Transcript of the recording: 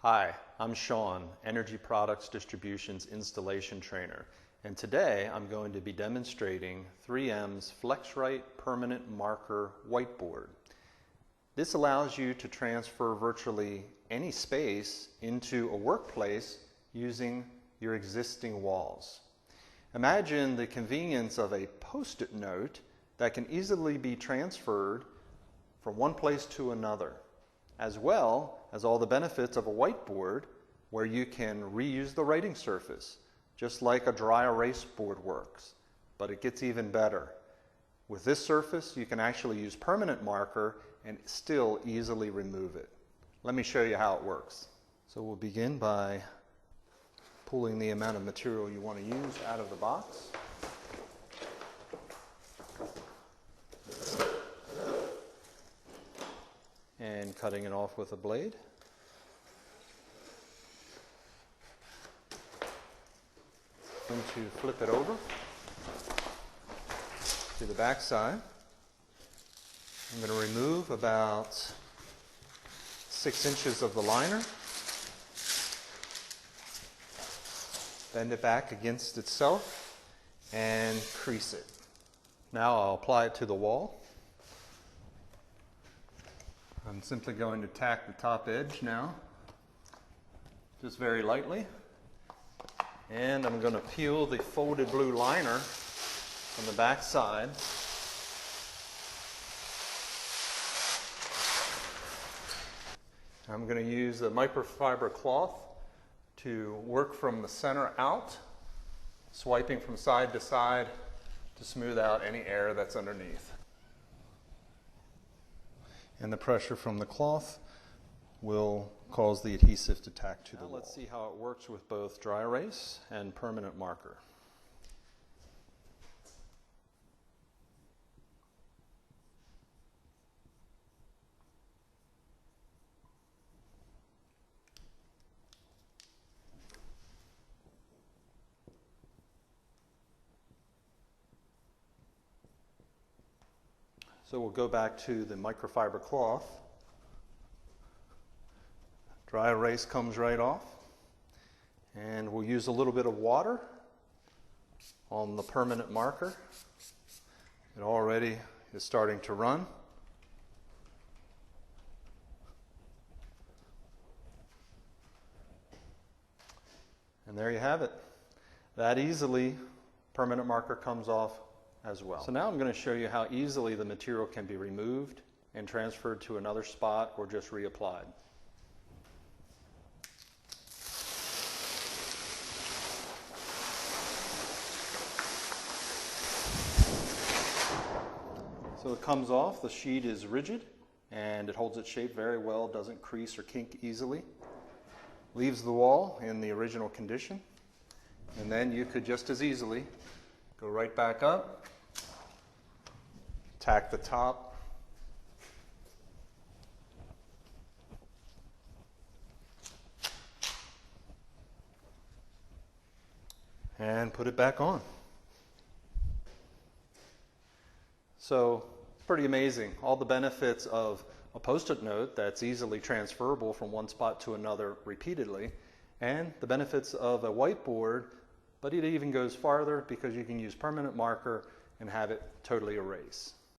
Hi, I'm Sean, Energy Products Distribution's installation trainer, and today I'm going to be demonstrating 3M's FlexRite Permanent Marker Whiteboard. This allows you to transfer virtually any space into a workplace using your existing walls. Imagine the convenience of a Post-it note that can easily be transferred from one place to another, as well as all the benefits of a whiteboard where you can reuse the writing surface, just like a dry erase board works. But it gets even better. With this surface, you can actually use permanent marker and still easily remove it. Let me show you how it works. So we'll begin by pulling the amount of material you want to use out of the box. And cutting it off with a blade. I'm going to flip it over to the back side. I'm going to remove about 6 inches of the liner. Bend it back against itself and crease it. Now I'll apply it to the wall. I'm simply going to tack the top edge now, just very lightly. And I'm going to peel the folded blue liner from the back side. I'm going to use a microfiber cloth to work from the center out, swiping from side to side to smooth out any air that's underneath. And the pressure from the cloth will cause the adhesive to tack to the wall. Let's see how it works with both dry erase and permanent marker. So we'll go back to the microfiber cloth. Dry erase comes right off. And we'll use a little bit of water on the permanent marker. It already is starting to run. And there you have it. That easily, permanent marker comes off as well. So now I'm going to show you how easily the material can be removed and transferred to another spot or just reapplied. So it comes off, the sheet is rigid and it holds its shape very well, doesn't crease or kink easily. Leaves the wall in the original condition, and then you could just as easily go right back up, tack the top, and put it back on. So it's pretty amazing. All the benefits of a Post-it note that's easily transferable from one spot to another repeatedly, and the benefits of a whiteboard, but it even goes farther because you can use permanent marker and have it totally erase.